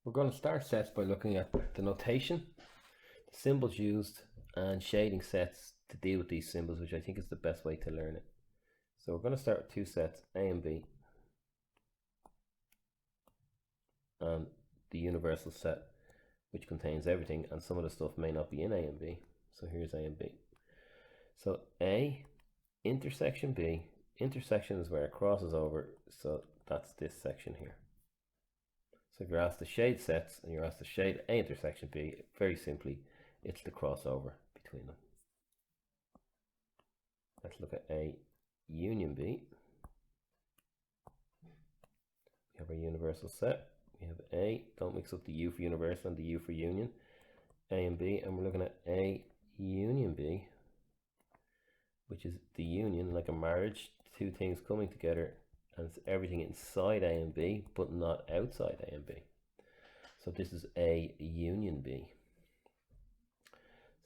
We're going to start sets by looking at the notation, the symbols used, and shading sets to deal with these symbols, which I think is the best way to learn it. So we're going to start with two sets, A and B, and the universal set, which contains everything, and some of the stuff may not be in A and B. So here's A and B. So A intersection B, intersection is where it crosses over, so that's this section here. So if you're asked to shade sets and you're asked to shade A intersection B, very simply, it's the crossover between them. Let's look at A union B. We have our universal set. We have A, don't mix up the U for universal and the U for union, A and B, and we're looking at A union B, which is the union, like a marriage, two things coming together, and it's everything inside A and B, but not outside A and B. So this is A union B.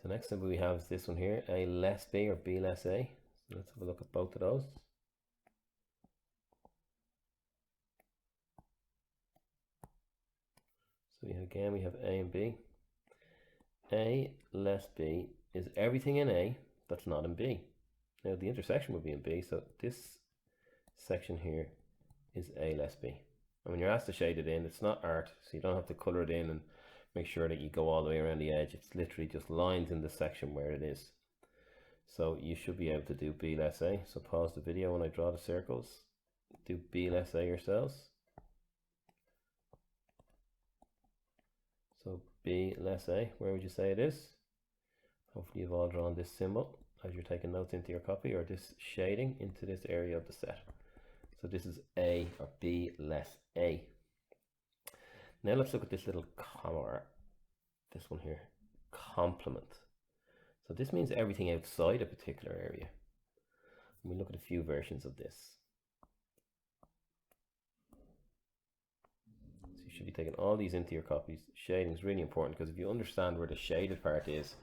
So next symbol we have is this one here, A less B or B less A. So let's have a look at both of those. So we have A and B. A less B is everything in A that's not in B. Now the intersection would be in B, so this section here is A less B. And when you're asked to shade it in, it's not art, so you don't have to color it in and make sure that you go all the way around the edge. It's literally just lines in the section where it is. So you should be able to do B less A. So pause the video when I draw the circles. Do B less A yourselves. So B less A, where would you say it is? Hopefully you've all drawn this symbol as you're taking notes into your copy, or this shading into this area of the set. So this is A or B less A. Now let's look at this little comma, this one here, complement. So this means everything outside a particular area. And we look at a few versions of this. So you should be taking all these into your copies. Shading is really important, because if you understand where the shaded part is,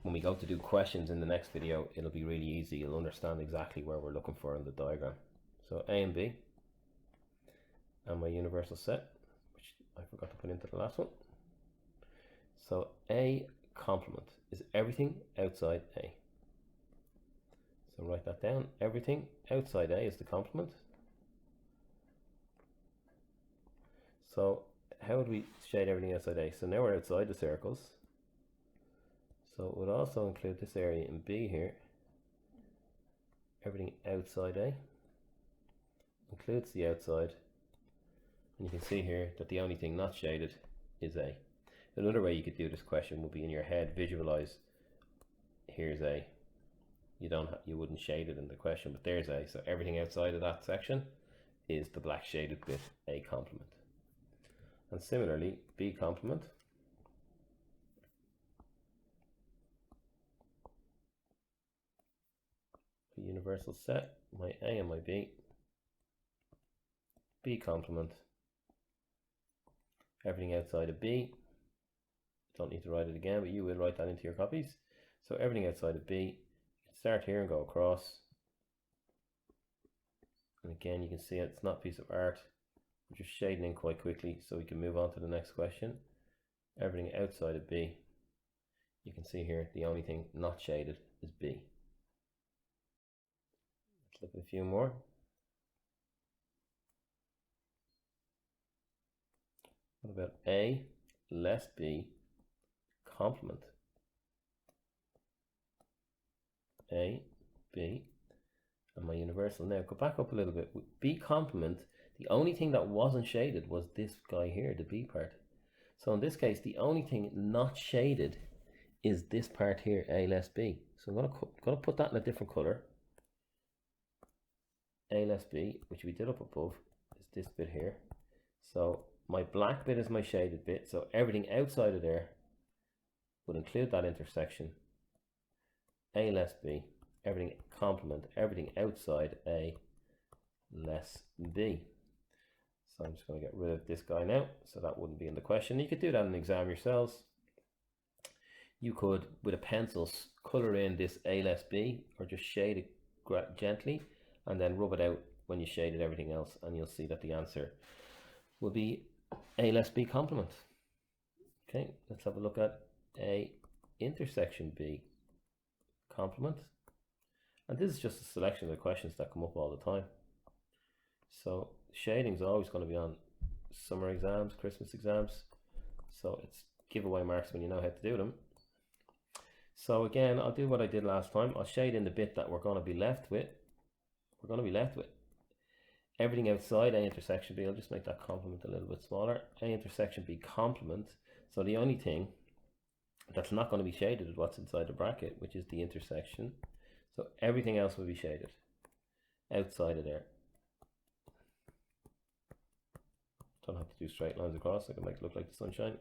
when we go to do questions in the next video, it'll be really easy. You'll understand exactly where we're looking for in the diagram. So A and B, and my universal set, which I forgot to put into the last one. So A complement is everything outside A. So write that down. Everything outside A is the complement. So how would we shade everything outside A? So now we're outside the circles. So it would also include this area in B here. Everything outside A includes the outside. And you can see here that the only thing not shaded is A. Another way you could do this question would be in your head, visualize, here's A. You wouldn't shade it in the question, but there's A. So everything outside of that section is the black shaded bit, A complement. And similarly, B complement. The universal set, my A and my B. B complement. Everything outside of B. Don't need to write it again, but you will write that into your copies. So everything outside of B, you can start here and go across. And again, you can see it's not a piece of art. We're just shading in quite quickly so we can move on to the next question. Everything outside of B, you can see here the only thing not shaded is B. Let's look at a few more. What about A less B complement? A, B, and my universal. Now go back up a little bit. With B complement, the only thing that wasn't shaded was this guy here, the B part. So in this case, the only thing not shaded is this part here, A less B. So I'm going to put that in a different color. A less B, which we did up above, is this bit here. So my black bit is my shaded bit, so everything outside of there would include that intersection. A less B, everything complement, everything outside A less B. So I'm just going to get rid of this guy now, so that wouldn't be in the question. You could do that in the exam yourselves. You could, with a pencil, color in this A less B, or just shade it gently, and then rub it out when you shaded everything else, and you'll see that the answer will be A less B complement. Okay, let's have a look at A intersection B complement. And this is just a selection of the questions that come up all the time. So shading is always going to be on summer exams, Christmas exams. So it's giveaway marks when you know how to do them. So again, I'll do what I did last time. I'll shade in the bit that we're going to be left with. We're going to be left with everything outside A intersection B. I'll just make that complement a little bit smaller. A intersection B complement. So the only thing that's not going to be shaded is what's inside the bracket, which is the intersection. So everything else will be shaded outside of there. Don't have to do straight lines across. I can make it look like the sunshine.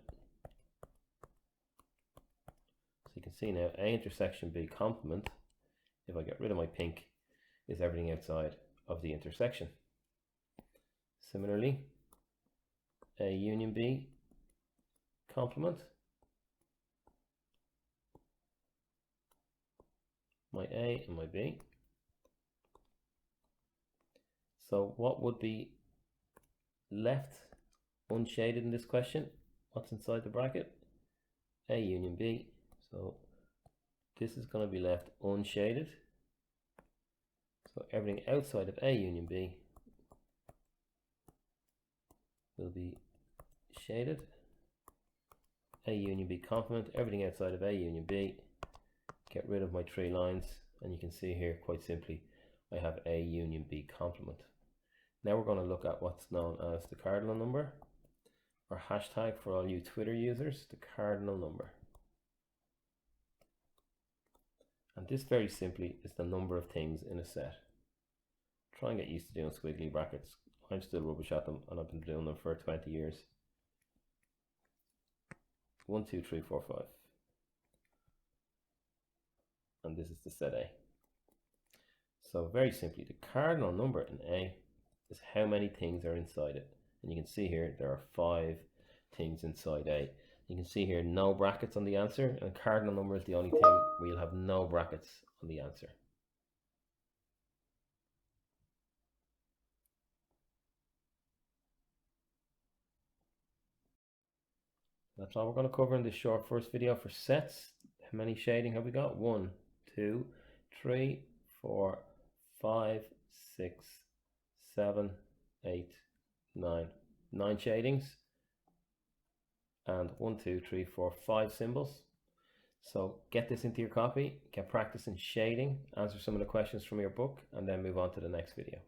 So you can see now A intersection B complement, if I get rid of my pink, is everything outside of the intersection. Similarly, A union B complement, my A and my B. So what would be left unshaded in this question? What's inside the bracket? A union B. So this is going to be left unshaded. So everything outside of A union B will be shaded. A union B complement, everything outside of A union B. Get rid of my 3 lines, and you can see here quite simply I have A union B complement. Now we're going to look at what's known as the cardinal number, or hashtag for all you Twitter users, the cardinal number. And this very simply is the number of things in a set. Try and get used to doing squiggly brackets. I'm still rubbish at them, and I've been doing them for 20 years. 1, 2, 3, 4, 5. And this is the set A. So very simply, the cardinal number in A is how many things are inside it. And you can see here there are 5 things inside A. You can see here no brackets on the answer, and cardinal number is the only thing where you'll have no brackets on the answer. That's all we're going to cover in this short first video for sets. How many shading have we got? 1, 2, 3, 4, 5, 6, 7, 8, 9. 9 shadings. And 1, 2, 3, 4, 5 symbols. So get this into your copy, get practicing shading, answer some of the questions from your book, and then move on to the next video.